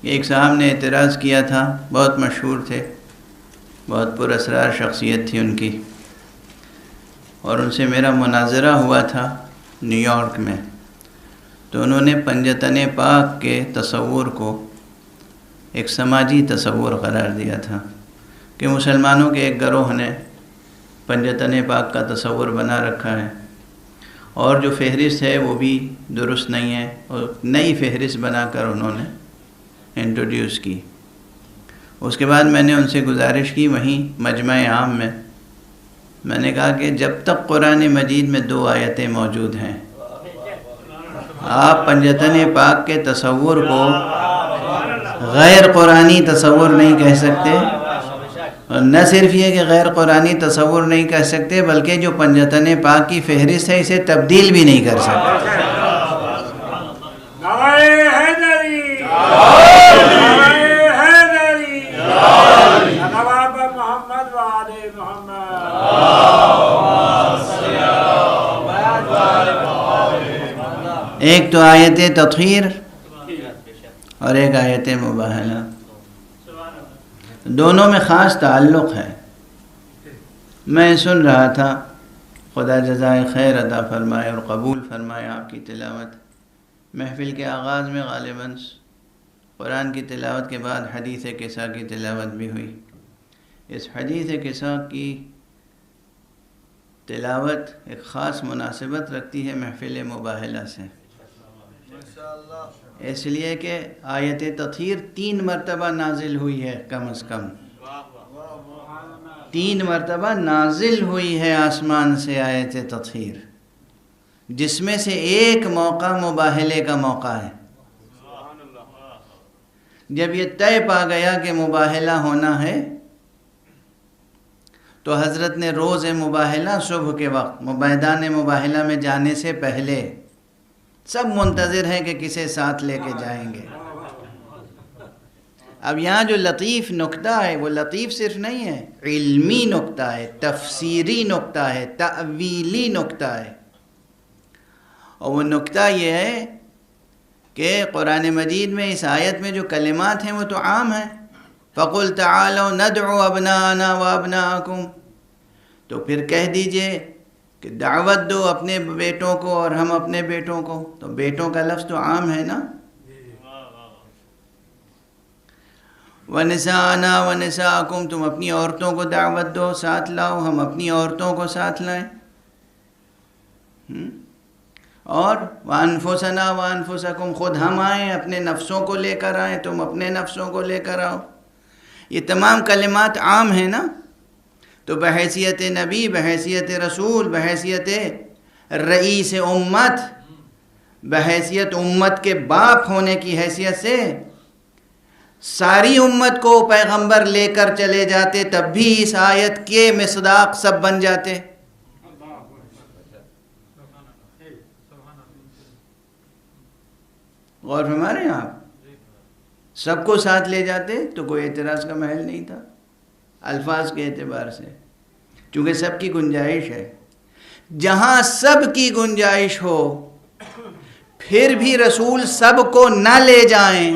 ایک صاحب نے اعتراض کیا تھا، بہت مشہور تھے، بہت پر اسرار شخصیت تھی ان کی، اور ان سے میرا مناظرہ ہوا تھا نیو یارک میں۔ تو انہوں نے پنجتن پاک کے تصور کو ایک سماجی تصور قرار دیا تھا کہ مسلمانوں کے ایک گروہ نے پنجتن پاک کا تصور بنا رکھا ہے، اور جو فہرست ہے وہ بھی درست نہیں ہے، اور نئی فہرست بنا کر انہوں نے انٹروڈیوس کی۔ اس کے بعد میں نے ان سے گزارش کی وہیں مجمع عام میں نے کہا کہ جب تک قرآن مجید میں 2 آیتیں موجود ہیں، آپ پنجتن پاک کے تصور کو غیر قرآنی تصور نہیں کہہ سکتے، اور نہ صرف یہ کہ غیر قرآنی تصور نہیں کہہ سکتے، بلکہ جو پنجتن پاک کی فہرست ہے اسے تبدیل بھی نہیں کر سکتے۔ ایک تو آیت تطہیر اور ایک آیت مباہلہ، دونوں میں خاص تعلق ہے۔ میں سن رہا تھا، خدا جزائے خیر عطا فرمائے اور قبول فرمائے آپ کی تلاوت۔ محفل کے آغاز میں غالباً قرآن کی تلاوت کے بعد حدیث قصہ کی تلاوت بھی ہوئی۔ اس حدیث قصہ کی تلاوت ایک خاص مناسبت رکھتی ہے محفل مباہلہ سے، اس لیے کہ آیت تطہیر 3 مرتبہ نازل ہوئی ہے، کم از کم 3 مرتبہ نازل ہوئی ہے آسمان سے آیت تطہیر، جس میں سے ایک موقع مباہلے کا موقع ہے۔ جب یہ طے پا گیا کہ مباہلہ ہونا ہے تو حضرت نے روز مباہلہ صبح کے وقت میدان مباہلہ میں جانے سے پہلے سب منتظر ہیں کہ کسے ساتھ لے کے جائیں گے۔ اب یہاں جو لطیف نکتہ ہے وہ لطیف صرف نہیں ہے، علمی نکتہ ہے، تفسیری نکتہ ہے، تأویلی نکتہ ہے، اور وہ نکتہ یہ ہے کہ قرآن مجید میں اس آیت میں جو کلمات ہیں وہ تو عام ہیں، فَقُلْ تَعَالَوْا نَدْعُ أَبْنَاءَنَا وَأَبْنَاءَكُمْ، تو پھر کہہ دیجئے کہ دعوت دو اپنے بیٹوں کو اور ہم اپنے بیٹوں کو، تو بیٹوں کا لفظ تو عام ہے نا۔ وَنِسَاءَنَا وَنِسَاءَكُمْ، تم اپنی عورتوں کو دعوت دو، ساتھ لاؤ، ہم اپنی عورتوں کو ساتھ لائیں، اور وَأَنفُسَنَا وَأَنفُسَكُمْ، خود ہم آئیں، اپنے نفسوں کو لے کر آئیں، تم اپنے نفسوں کو لے کر آؤ۔ یہ تمام کلمات عام ہیں نا، تو بحیثیت نبی، بحیثیت رسول، بحیثیت رئیس امت، بحیثیت امت کے باپ ہونے کی حیثیت سے ساری امت کو پیغمبر لے کر چلے جاتے، تب بھی اس آیت کے مصداق سب بن جاتے۔ غور فرما رہے ہیں آپ؟ سب کو ساتھ لے جاتے تو کوئی اعتراض کا محل نہیں تھا الفاظ کے اعتبار سے، چونکہ سب کی گنجائش ہے۔ جہاں سب کی گنجائش ہو پھر بھی رسول سب کو نہ لے جائیں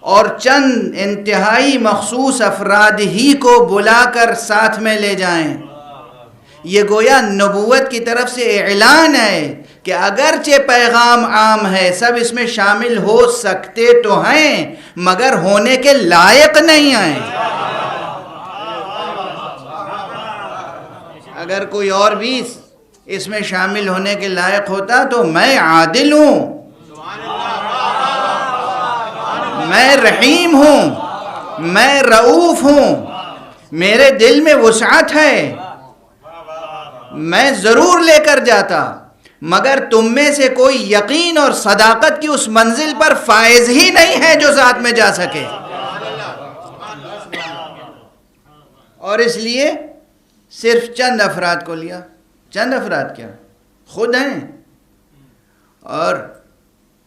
اور چند انتہائی مخصوص افراد ہی کو بلا کر ساتھ میں لے جائیں، یہ گویا نبوت کی طرف سے اعلان ہے کہ اگرچہ پیغام عام ہے، سب اس میں شامل ہو سکتے تو ہیں مگر ہونے کے لائق نہیں ہیں۔ اگر کوئی اور بھی اس میں شامل ہونے کے لائق ہوتا تو میں عادل ہوں، میں رحیم ہوں، میں رؤوف ہوں، میرے دل میں وسعت ہے، میں ضرور لے کر جاتا، مگر تم میں سے کوئی یقین اور صداقت کی اس منزل پر فائز ہی نہیں ہے جو ساتھ میں جا سکے، اور اس لیے صرف چند افراد کو لیا۔ چند افراد کیا؟ خود ہیں، اور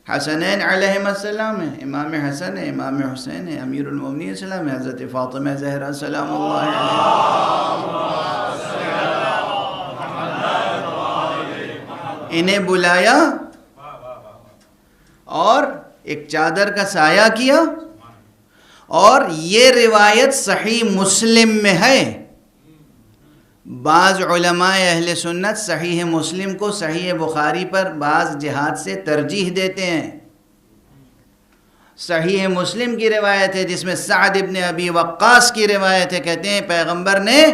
حسنین علیہ السلام ہیں، امام حسن ہے، امام حسین ہے، امیر المومنین السلام ہے، حضرت فاطمہ زہرا سلام اللہ علیہ، انہیں بلایا اور ایک چادر کا سایہ کیا. اور یہ روایت صحیح مسلم میں ہے. بعض علماء اہل سنت صحیح مسلم کو صحیح بخاری پر بعض جہات سے ترجیح دیتے ہیں. صحیح مسلم کی روایت ہے جس میں سعد ابن ابی وقاص کی روایت ہے. کہتے ہیں پیغمبر نے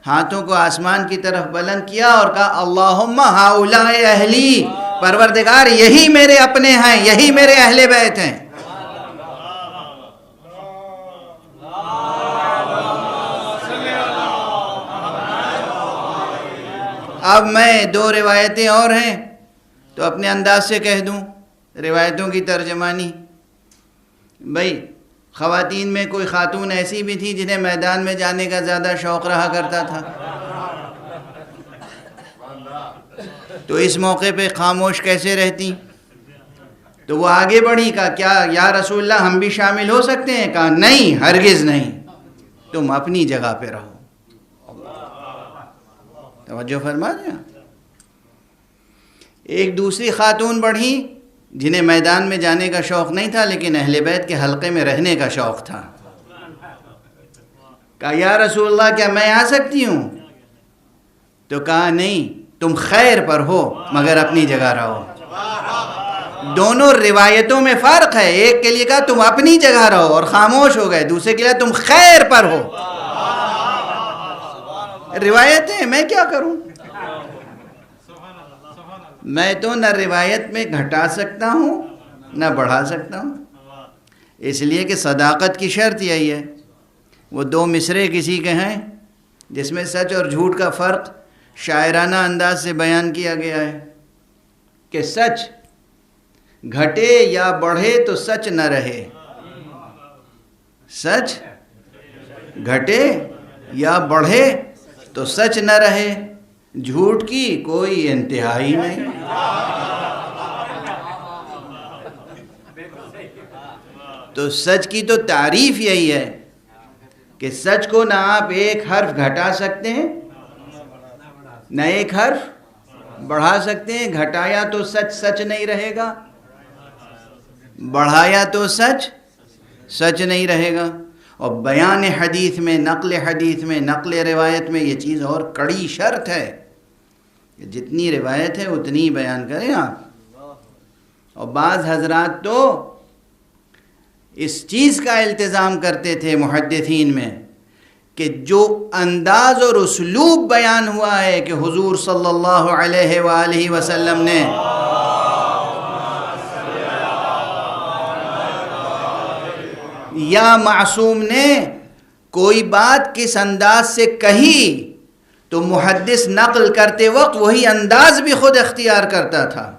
ہاتھوں کو آسمان کی طرف بلند کیا اور کہا اللہم ہؤلاء اہلی، پروردگار یہی میرے اپنے ہیں، یہی میرے اہل بیت ہیں. اب میں دو روایتیں اور ہیں تو اپنے انداز سے کہہ دوں روایتوں کی ترجمانی. بھائی خواتین میں کوئی خاتون ایسی بھی تھی جنہیں میدان میں جانے کا زیادہ شوق رہا کرتا تھا، تو اس موقع پہ خاموش کیسے رہتی؟ تو وہ آگے بڑھی، کہا کیا یا رسول اللہ ہم بھی شامل ہو سکتے ہیں؟ کہا نہیں، ہرگز نہیں، تم اپنی جگہ پہ رہو. توجہ فرما دیں. ایک دوسری خاتون بڑھی جنہیں میدان میں جانے کا شوق نہیں تھا لیکن اہل بیت کے حلقے میں رہنے کا شوق تھا. کہا یا رسول اللہ کیا میں آ سکتی ہوں؟ تو کہا نہیں، تم خیر پر ہو مگر اپنی جگہ رہو. دونوں روایتوں میں فرق ہے. ایک کے لیے کہا تم اپنی جگہ رہو اور خاموش ہو گئے، دوسرے کے لیے تم خیر پر ہو. روایتیں میں کیا کروں؟ میں تو نہ روایت میں گھٹا سکتا ہوں نہ بڑھا سکتا ہوں، اس لیے کہ صداقت کی شرط یہی ہے. وہ دو مصرے کسی کے ہیں جس میں سچ اور جھوٹ کا فرق شاعرانہ انداز سے بیان کیا گیا ہے کہ سچ گھٹے یا بڑھے تو سچ نہ رہے، سچ گھٹے یا بڑھے تو سچ نہ رہے، جھوٹ کی کوئی انتہائی نہیں. تو سچ کی تو تعریف یہی ہے کہ سچ کو نہ آپ ایک حرف گھٹا سکتے ہیں نہ ایک حرف بڑھا سکتے ہیں. گھٹایا تو سچ سچ نہیں رہے گا، بڑھایا تو سچ سچ نہیں رہے گا. اور بیان حدیث میں، نقل حدیث میں، نقل روایت میں یہ چیز اور کڑی شرط ہے کہ جتنی روایت ہے اتنی بیان کریں آپ. اور بعض حضرات تو اس چیز کا التزام کرتے تھے محدثین میں کہ جو انداز اور اسلوب بیان ہوا ہے کہ حضور صلی اللہ علیہ وآلہ وسلم نے یا معصوم نے کوئی بات کس انداز سے کہی تو محدث نقل کرتے وقت وہی انداز بھی خود اختیار کرتا تھا.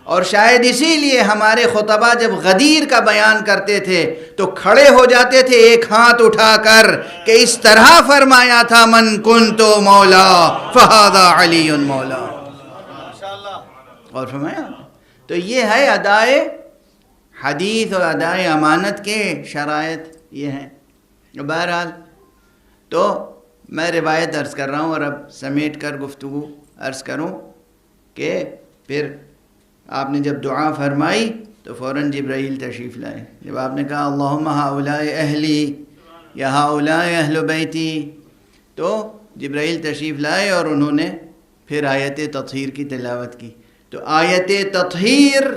اور شاید اسی لیے ہمارے خطبہ جب غدیر کا بیان کرتے تھے تو کھڑے ہو جاتے تھے ایک ہاتھ اٹھا کر کہ اس طرح فرمایا تھا من کنتو مولا فہذا علی مولا. اور فرمایا تو یہ ہے ادائے حدیث اور ادائے امانت کے شرائط یہ ہیں. بہرحال تو میں روایت عرض کر رہا ہوں اور اب سمیٹ کر گفتگو عرض کروں کہ پھر آپ نے جب دعا فرمائی تو فوراً جبرائیل تشریف لائے. جب آپ نے کہا اللہم ہؤلاء اہلی یا ہؤلاء اہل بیتی تو جبرائیل تشریف لائے اور انہوں نے پھر آیت تطہیر کی تلاوت کی. تو آیت تطہیر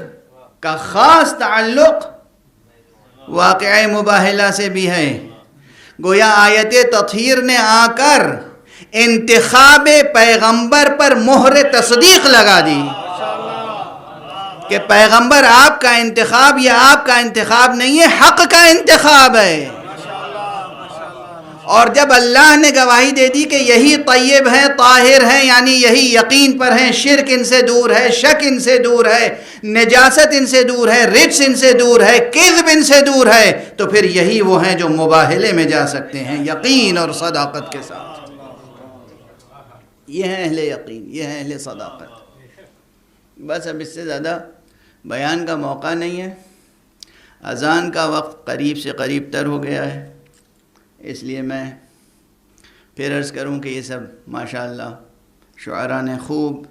کا خاص تعلق واقعہ مباہلہ سے بھی ہے. گویا آیت تطہیر نے آ کر انتخاب پیغمبر پر مہر تصدیق لگا دی کہ پیغمبر آپ کا انتخاب یہ آپ کا انتخاب نہیں ہے، حق کا انتخاب ہے. اور جب اللہ نے گواہی دے دی کہ یہی طیب ہیں، طاہر ہیں، یعنی یہی یقین پر ہیں، شرک ان سے دور ہے، شک ان سے دور ہے، نجاست ان سے دور ہے، رجس ان سے دور ہے، کذب ان سے دور ہے، تو پھر یہی وہ ہیں جو مباہلے میں جا سکتے ہیں یقین اور صداقت کے ساتھ. یہ ہیں اہل یقین، یہ ہیں اہل صداقت. بس اب اس سے زیادہ بیان کا موقع نہیں ہے. اذان کا وقت قریب سے قریب تر ہو گیا ہے، اس لیے میں پھر عرض کروں کہ یہ سب ماشاءاللہ شعراء نے خوب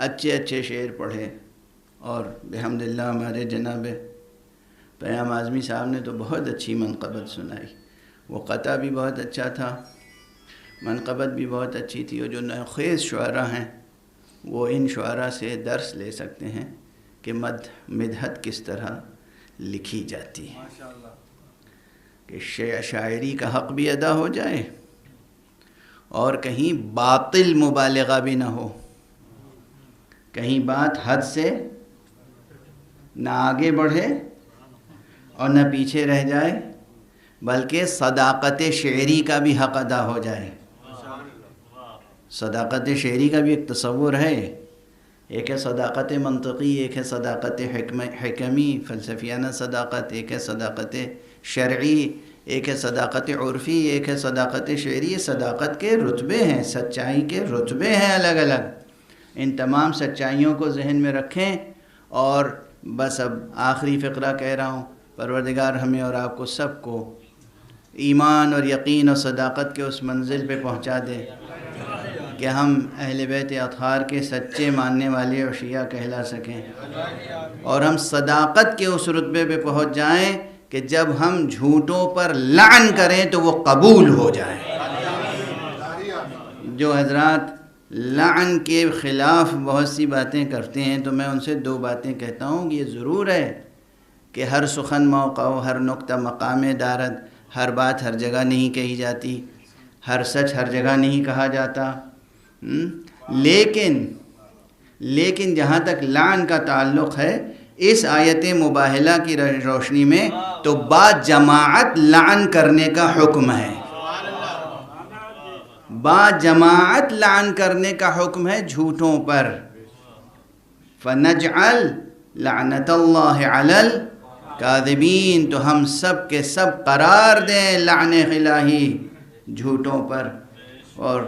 اچھے اچھے شعر پڑھے، اور بحمداللہ ہمارے جناب پیام اعظمی صاحب نے تو بہت اچھی منقبت سنائی، وہ قطع بھی بہت اچھا تھا، منقبت بھی بہت اچھی تھی، اور جو نوخیز شعراء ہیں وہ ان شعراء سے درس لے سکتے ہیں کہ مدحت کس طرح لکھی جاتی ہے، کہ شاعری کا حق بھی ادا ہو جائے اور کہیں باطل مبالغہ بھی نہ ہو، کہیں بات حد سے نہ آگے بڑھے اور نہ پیچھے رہ جائے، بلکہ صداقت شعری کا بھی حق ادا ہو جائے۔ صداقت شعری کا بھی ایک تصور ہے، ایک ہے صداقت منطقی، ایک ہے صداقت حکمی فلسفیانہ صداقت، ایک ہے صداقت شرعی، ایک ہے صداقت عرفی، ایک ہے صداقت شعری۔ صداقت کے رتبے ہیں، سچائی کے رتبے ہیں الگ الگ، ان تمام سچائیوں کو ذہن میں رکھیں۔ اور بس اب آخری فقرہ کہہ رہا ہوں، پروردگار ہمیں اور آپ کو سب کو ایمان اور یقین اور صداقت کے اس منزل پہ پہنچا دے کہ ہم اہل بیت اطہار کے سچے ماننے والے اور شیعہ کہلا سکیں، اور ہم صداقت کے اس رتبے پہ پہنچ جائیں کہ جب ہم جھوٹوں پر لعن کریں تو وہ قبول ہو جائیں۔ جو حضرات لعن کے خلاف بہت سی باتیں کرتے ہیں تو میں ان سے دو باتیں کہتا ہوں۔ یہ ضرور ہے کہ ہر سخن موقع و ہر نقطہ مقام دارد، ہر بات ہر جگہ نہیں کہی جاتی، ہر سچ ہر جگہ نہیں کہا جاتا، لیکن جہاں تک لعن کا تعلق ہے، اس آیت مباہلہ کی روشنی میں تو با جماعت لعن کرنے کا حکم ہے، با جماعت لعن کرنے کا حکم ہے جھوٹوں پر۔ فَنَجْعَلْ لَعْنَةَ اللَّهِ عَلَى الْكَاذِبِينَ، تو ہم سب کے سب قرار دیں لعن الہی جھوٹوں پر۔ اور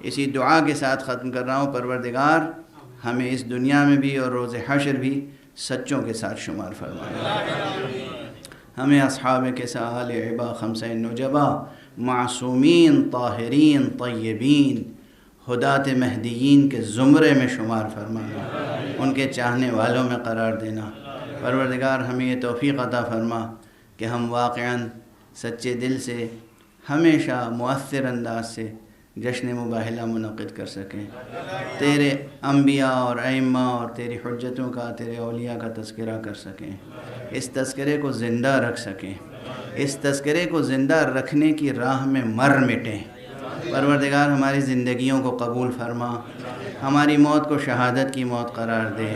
اسی دعا کے ساتھ ختم کر رہا ہوں، پروردگار ہمیں اس دنیا میں بھی اور روز حشر بھی سچوں کے ساتھ شمار فرمائے، ہمیں اصحاب کے آل عبا خمسہ نجبا معصومین طاہرین طیبین ہدات مہدیین کے زمرے میں شمار فرمانا، ان کے چاہنے والوں میں قرار دینا۔ پروردگار ہمیں یہ توفیق عطا فرما کہ ہم واقعاً سچے دل سے ہمیشہ مؤثر انداز سے جشن مباہلہ منعقد کر سکیں، تیرے انبیاء اور ائمہ اور تیری حجتوں کا، تیرے اولیاء کا تذکرہ کر سکیں، اس تذکرے کو زندہ رکھ سکیں، اس تذکرے کو زندہ رکھنے کی راہ میں مر مٹیں۔ پروردگار ہماری زندگیوں کو قبول فرما، ہماری موت کو شہادت کی موت قرار دے۔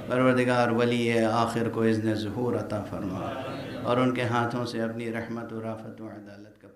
پروردگار ولی آخر کو اذن ظہور عطا فرما، اور ان کے ہاتھوں سے اپنی رحمت و رافت و عدالت کا